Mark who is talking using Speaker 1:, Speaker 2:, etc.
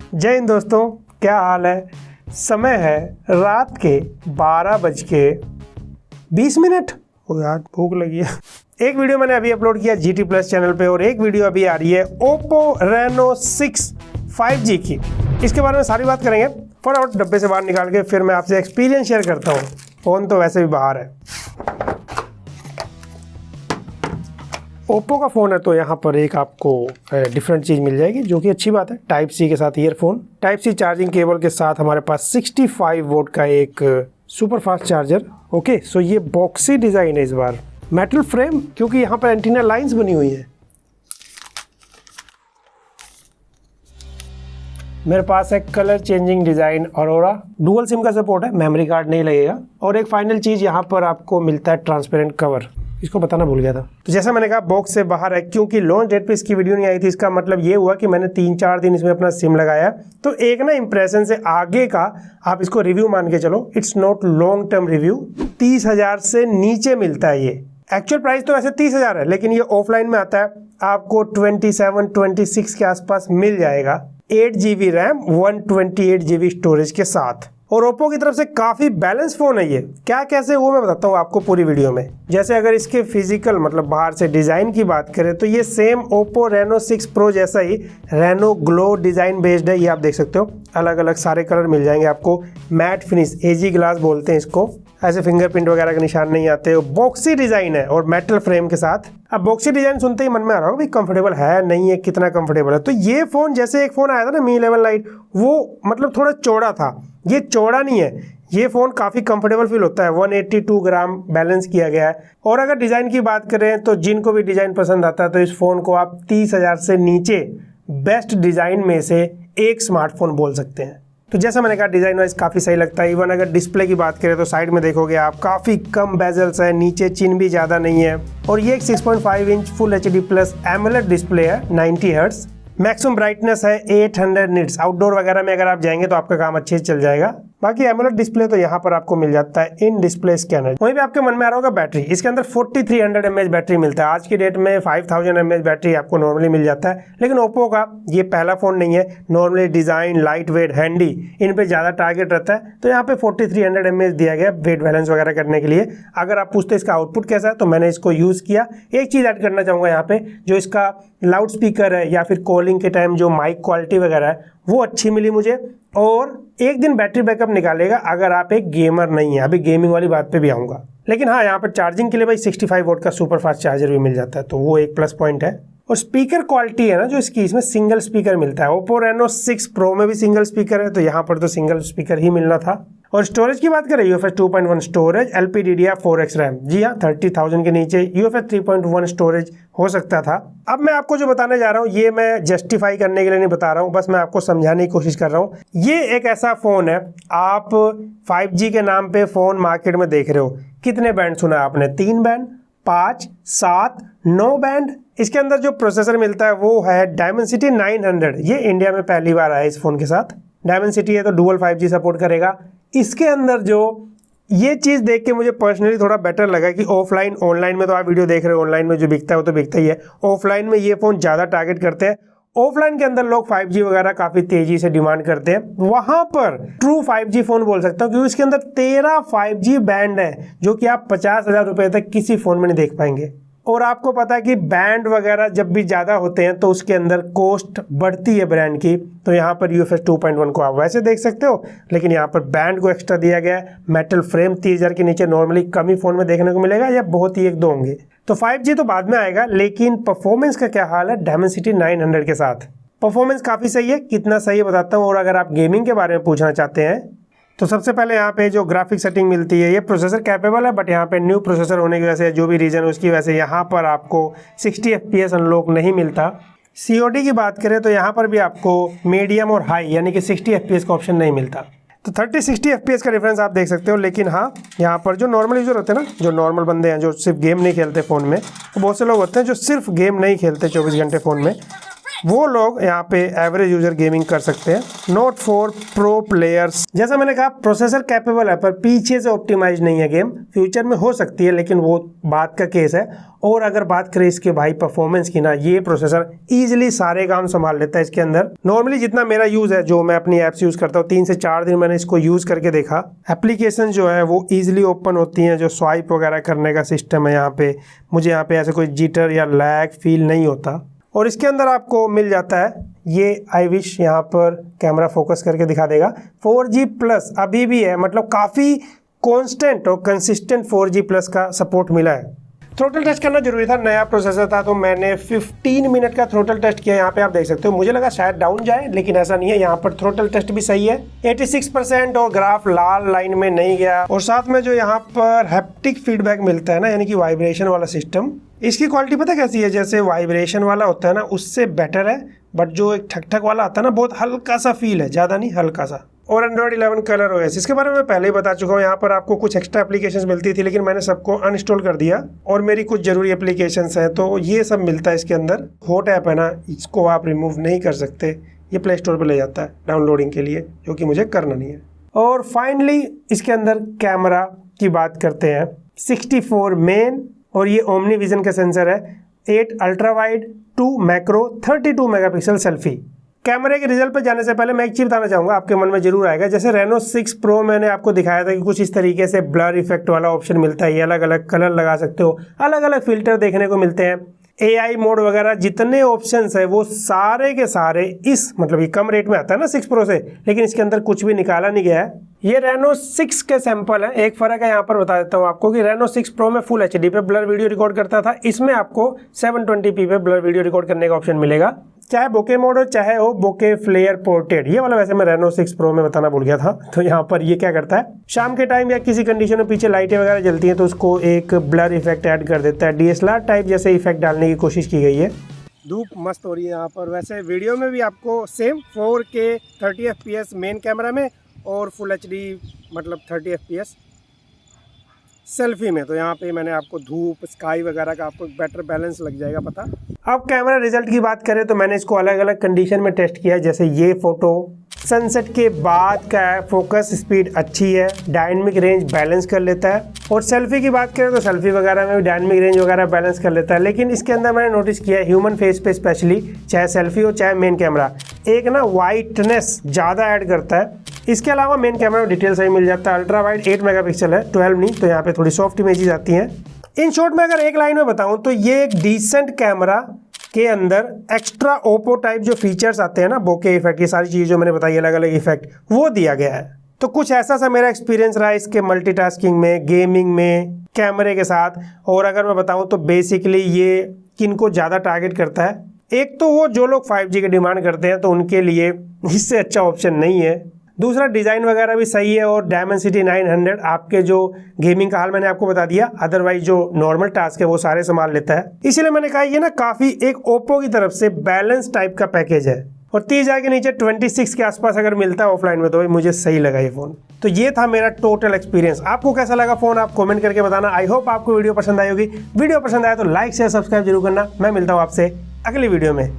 Speaker 1: जय हिंद दोस्तों, क्या हाल है। समय है रात के 12:20। ओ यार, भूख लगी है। एक वीडियो मैंने अभी अपलोड किया GT Plus चैनल पे और एक वीडियो अभी आ रही है OPPO Reno 6 5G की। इसके बारे में सारी बात करेंगे। फटाफट डब्बे से बाहर निकाल के फिर मैं आपसे एक्सपीरियंस शेयर करता हूँ। फ़ोन तो वैसे भी बाहर है। ओप्पो का फ़ोन है तो यहाँ पर एक आपको डिफरेंट चीज़ मिल जाएगी, जो कि अच्छी बात है। टाइप सी के साथ earphone, type C charging cable के साथ हमारे पास 65 वोल्ट का एक super fast charger. Okay, so ये बॉक्सी डिज़ाइन है इस बार। मेटल फ्रेम, क्योंकि यहाँ पर एंटीना लाइंस बनी हुई है। मेरे पास है colour changing design aurora. Dual SIM का सपोर्ट है, मेमोरी कार्ड नहीं लगेगा। और एक फाइनल चीज़ यहाँ पर आपको मिलता है ट्रांसपेरेंट कवर। इसको बताना भूल गया था। तो जैसा मैंने कहा, बॉक्स से बाहर है क्योंकि लॉन्च डेट पे इसकी वीडियो नहीं आई थी। इसका मतलब ये हुआ कि मैंने 3-4 दिन इसमें अपना सिम लगाया, तो एक ना इंप्रेशन से आगे का आप इसको रिव्यू मान के चलो। It's not long term review. 30,000 से नीचे मिलता है ये। एक्चुअल प्राइस तो वैसे 30,000 है, लेकिन ये ऑफलाइन में आता है आपको 27-26 के आसपास मिल जाएगा। 8GB रैम, 128GB स्टोरेज के साथ। और ओप्पो की तरफ से काफ़ी बैलेंस फ़ोन है ये। क्या कैसे वो मैं बताता हूँ आपको पूरी वीडियो में। जैसे अगर इसके फिजिकल मतलब बाहर से डिज़ाइन की बात करें तो ये सेम ओप्पो Reno 6 Pro जैसा ही Reno ग्लो डिज़ाइन बेस्ड है। ये आप देख सकते हो, अलग अलग सारे कलर मिल जाएंगे आपको। मैट फिनिश, एजी ग्लास बोलते हैं इसको। ऐसे फिंगरप्रिंट वगैरह के निशान नहीं आते। बॉक्सी डिज़ाइन है और मेटल फ्रेम के साथ। अब बॉक्सी डिज़ाइन सुनते ही मन में आ रहा होगा भाई कंफर्टेबल है नहीं है, कितना कंफर्टेबल है। तो ये फ़ोन जैसे एक फ़ोन आया था ना Mi 11 Lite, वो मतलब थोड़ा चौड़ा था। ये चौड़ा नहीं है, ये फ़ोन काफ़ी कंफर्टेबल फील होता है। 182 ग्राम बैलेंस किया गया है। और अगर डिज़ाइन की बात करें तो जिनको भी डिज़ाइन पसंद आता है तो इस फ़ोन को आप 30,000 से नीचे बेस्ट डिज़ाइन में से एक स्मार्टफोन बोल सकते हैं। तो जैसा मैंने कहा, डिज़ाइन वाइज काफ़ी सही लगता है। इवन अगर डिस्प्ले की बात करें तो साइड में देखोगे आप काफ़ी कम बेजल्स है, नीचे चिन भी ज़्यादा नहीं है। और ये एक 6.5 inch full HD plus AMOLED display है, 90 हर्ट्ज। मैक्सिमम ब्राइटनेस है 800 निट्स। आउटडोर वगैरह में अगर आप जाएंगे तो आपका काम अच्छे से चल जाएगा। बाकी एमोलेड डिस्प्ले तो यहाँ पर आपको मिल जाता है इन डिस्प्ले स्कैनर। वहीं पे आपके मन में आ रहा होगा बैटरी। इसके अंदर 4300 mAh बैटरी मिलता है। आज की डेट में 5000 mAh बैटरी आपको नॉर्मली मिल जाता है, लेकिन ओप्पो का ये पहला फ़ोन नहीं है। Normally design, light weight, handy, इन पे ज़्यादा टारगेट रहता है, तो यहाँ पे 4300 mAh दिया गया वेट बैलेंस वगैरह करने के लिए। अगर आप पूछते इसका आउटपुट कैसा है तो मैंने इसको यूज़ किया। एक चीज़ ऐड करना चाहूँगा यहाँ पे, जो इसका लाउड स्पीकर है या फिर कॉलिंग के टाइम जो माइक क्वालिटी वगैरह है वो अच्छी मिली मुझे। और एक दिन बैटरी बैकअप निकालेगा अगर आप एक गेमर नहीं है। अभी गेमिंग वाली बात पे भी आऊँगा। लेकिन हाँ, यहाँ पर चार्जिंग के लिए भाई 65 वोल्ट का सुपर फास्ट चार्जर भी मिल जाता है, तो वो एक प्लस पॉइंट है। और स्पीकर क्वालिटी है ना जो इसकी, इसमें सिंगल स्पीकर मिलता है। ओप्पो Reno 6 Pro में भी सिंगल स्पीकर है, तो यहाँ पर तो सिंगल स्पीकर ही मिलना था। और स्टोरेज की बात करें, UFS 2.1 स्टोरेज, LPDDR4X रैम। जी हाँ, 30,000 के नीचे UFS 3.1 स्टोरेज हो सकता था। अब मैं आपको जो बताने जा रहा हूँ ये मैं जस्टिफाई करने के लिए नहीं बता रहा हूँ, बस मैं आपको समझाने की कोशिश कर रहा हूँ। ये एक ऐसा फ़ोन है, आप 5G के नाम पे फ़ोन मार्केट में देख रहे हो। कितने बैंड सुना आपने? 3 बैंड, 5, 7, 9 बैंड। इसके अंदर जो प्रोसेसर मिलता है वो है Dimensity 900। ये इंडिया में पहली बार आया इस फ़ोन के साथ। Dimensity है तो डुअल 5G सपोर्ट करेगा। इसके अंदर जो ये चीज़ देख के मुझे पर्सनली थोड़ा बेटर लगा कि ऑफलाइन, ऑनलाइन में तो आप वीडियो देख रहे हो, ऑनलाइन में जो बिकता है वो तो बिकता ही है। ऑफलाइन में ये फ़ोन ज़्यादा टारगेट करते हैं। ऑफलाइन के अंदर लोग 5G वगैरह काफ़ी तेज़ी से डिमांड करते हैं। वहाँ पर ट्रू 5G फ़ोन बोल सकता हूँ, क्योंकि इसके अंदर 13 5G बैंड है, जो कि आप 50,000 रुपये तक किसी फ़ोन में नहीं देख पाएंगे। और आपको पता है कि बैंड वगैरह जब भी ज़्यादा होते हैं तो उसके अंदर कॉस्ट बढ़ती है ब्रांड की। तो यहाँ पर UFS 2.1 को आप वैसे देख सकते हो, लेकिन यहाँ पर बैंड को एक्स्ट्रा दिया गया है। मेटल फ्रेम 30,000 के नीचे नॉर्मली कम ही फ़ोन में देखने को मिलेगा, या बहुत ही 1-2 होंगे। तो 5G तो बाद में आएगा, लेकिन परफॉर्मेंस का क्या हाल है Dimensity 900 के साथ? परफॉर्मेंस काफ़ी सही है। कितना सही है बताता हूँ। और अगर आप गेमिंग के बारे में पूछना चाहते हैं तो सबसे पहले यहाँ पे जो ग्राफिक सेटिंग मिलती है, ये प्रोसेसर कैपेबल है, बट यहाँ पे न्यू प्रोसेसर होने की वजह से जो भी रीज़न है उसकी वजह से यहाँ पर आपको 60 FPS अनलॉक नहीं मिलता। COD की बात करें तो यहाँ पर भी आपको मीडियम और हाई यानी कि 60 FPS का ऑप्शन नहीं मिलता। तो 30-60 FPS का डिफरेंस आप देख सकते हो। लेकिन हाँ, यहाँ पर जो नॉर्मल यूज़र होते हैं ना, जो नॉर्मल बंदे हैं जो सिर्फ गेम नहीं खेलते फ़ोन में, तो बहुत से लोग होते हैं जो सिर्फ गेम नहीं खेलते 24 घंटे फ़ोन में, वो लोग यहाँ पे एवरेज यूजर गेमिंग कर सकते हैं, नॉट फॉर प्रो प्लेयर्स। जैसा मैंने कहा प्रोसेसर कैपेबल है पर पीछे से ऑप्टिमाइज नहीं है गेम, फ्यूचर में हो सकती है लेकिन वो बात का केस है। और अगर बात करें इसके भाई परफॉर्मेंस की ना, ये प्रोसेसर इजीली सारे काम संभाल लेता है इसके अंदर। नॉर्मली जितना मेरा यूज है, जो मैं अपनी ऐप्स यूज करता हूँ, 3 से 4 दिन मैंने इसको यूज करके देखा, एप्लीकेशन जो है वो इजीली ओपन होती हैं। जो स्वाइप वगैरह करने का सिस्टम है यहाँ पे, मुझे यहाँ पे ऐसे कोई जिटर या लैग फील नहीं होता। और इसके अंदर आपको मिल जाता है ये, आई विश यहाँ पर कैमरा फोकस करके दिखा देगा, 4G+ अभी भी है, मतलब काफ़ी कॉन्स्टेंट और कंसिस्टेंट 4G+ का सपोर्ट मिला है। थ्रोटल टेस्ट करना जरूरी था, नया प्रोसेसर था तो मैंने 15 मिनट का थ्रोटल टेस्ट किया। यहाँ पे आप देख सकते हो, मुझे लगा शायद डाउन जाए लेकिन ऐसा नहीं है, यहाँ पर थ्रोटल टेस्ट भी सही है, 86% और ग्राफ लाल लाइन में नहीं गया। और साथ में जो यहाँ पर हैप्टिक फीडबैक मिलता है ना, यानी कि वाइब्रेशन वाला सिस्टम, इसकी क्वालिटी पता कैसी है, जैसे वाइब्रेशन वाला होता है ना उससे बेटर है, बट जो एक ठक ठक वाला आता है ना, बहुत हल्का सा फील है, ज़्यादा नहीं, हल्का सा। और Android 11 कलर OS, इसके बारे में पहले ही बता चुका हूँ। यहाँ पर आपको कुछ एक्स्ट्रा एप्लीकेशंस मिलती थी लेकिन मैंने सबको अनइंस्टॉल कर दिया और मेरी कुछ जरूरी एप्लीकेशंस हैं तो ये सब मिलता है इसके अंदर। हॉट ऐप है ना, इसको आप रिमूव नहीं कर सकते, ये प्ले स्टोर पर ले जाता है डाउनलोडिंग के लिए, जो कि मुझे करना नहीं है। और फाइनली इसके अंदर कैमरा की बात करते हैं, 64 मेन और ये ओमनी विजन का सेंसर है, 8 ultra wide, 2 macro, 32 megapixel selfie. कैमरे के रिजल्ट पे जाने से पहले मैं एक चीज बताना चाहूंगा, आपके मन में जरूर आएगा, जैसे Reno 6 Pro मैंने आपको दिखाया था कि कुछ इस तरीके से ब्लर इफेक्ट वाला ऑप्शन मिलता है, ये अलग अलग कलर लगा सकते हो, अलग अलग फिल्टर देखने को मिलते हैं, AI मोड वगैरह, जितने ऑप्शंस है वो सारे के सारे इस, मतलब ये कम रेट में आता है ना 6 Pro से, लेकिन इसके अंदर कुछ भी निकाला नहीं गया है। ये Reno 6 के सैंपल है। एक फर्क है यहाँ पर बता देता हूँ आपको कि Reno 6 Pro में फुल HD पे ब्लर वीडियो रिकॉर्ड करता था, इसमें आपको 720p पे ब्लर वीडियो रिकॉर्ड करने का ऑप्शन मिलेगा, चाहे बोके मोड हो चाहे हो बोके फ्लेयर पोर्ट्रेट। ये वाला वैसे मैं Reno 6 Pro में बताना भूल गया था। तो यहाँ पर ये क्या करता है, शाम के टाइम या किसी कंडीशन में पीछे लाइटें वगैरह जलती हैं तो उसको एक ब्लर इफेक्ट ऐड कर देता है, DSLR टाइप जैसे इफेक्ट डालने की कोशिश की गई है। धूप मस्त हो रही है यहाँ पर। वैसे वीडियो में भी आपको same 4K 30 FPS main camera में और फुल HD मतलब 30 FPS सेल्फी में। तो यहाँ पे मैंने आपको धूप, स्काई वगैरह का आपको बेटर बैलेंस लग जाएगा पता। अब कैमरा रिजल्ट की बात करें तो मैंने इसको अलग अलग कंडीशन में टेस्ट किया, जैसे ये फोटो सनसेट के बाद का है, फोकस स्पीड अच्छी है, डायनेमिक रेंज बैलेंस कर लेता है। और सेल्फी की बात करें तो सेल्फी वगैरह में भी डायनेमिक रेंज वगैरह बैलेंस कर लेता है। लेकिन इसके अंदर मैंने नोटिस किया ह्यूमन फेस पे स्पेशली, चाहे सेल्फी हो चाहे मेन कैमरा, एक ना वाइटनेस ज़्यादा ऐड करता है। इसके अलावा मेन कैमरा में डिटेल सही मिल जाता है, अल्ट्रा वाइड 8 मेगापिक्सल है, 12 नहीं, तो यहाँ पे थोड़ी सॉफ्ट इमेजेस आती हैं। इन शॉर्ट में अगर एक लाइन में बताऊं तो ये एक डिसेंट कैमरा के अंदर एक्स्ट्रा ओप्पो टाइप जो फीचर्स आते हैं ना, बोके इफेक्ट, ये सारी चीज़ें जो मैंने बताई अलग अलग इफेक्ट, वो दिया गया है। तो कुछ ऐसा सा मेरा एक्सपीरियंस रहा इसके मल्टीटास्किंग में, गेमिंग में, कैमरे के साथ। और अगर मैं बताऊं तो बेसिकली ये किनको ज़्यादा टारगेट करता है, एक तो वो जो लोग 5G की डिमांड करते हैं तो उनके लिए इससे अच्छा ऑप्शन नहीं है। दूसरा डिज़ाइन वगैरह भी सही है और Dimensity 900 आपके जो गेमिंग का हाल मैंने आपको बता दिया, अदरवाइज जो नॉर्मल टास्क है वो सारे संभाल लेता है। इसीलिए मैंने कहा ये ना काफ़ी एक ओप्पो की तरफ से बैलेंस टाइप का पैकेज है। और 30,000 के नीचे 26 के आसपास अगर मिलता है ऑफलाइन में तो भाई मुझे सही लगा ये फ़ोन। तो ये था मेरा टोटल एक्सपीरियंस। आपको कैसा लगा फ़ोन आप कमेंट करके बताना। आई होप आपको वीडियो पसंद आई होगी। वीडियो पसंद आया तो लाइक शेयर सब्सक्राइब जरूर करना। मैं मिलता हूँ आपसे अगली वीडियो में।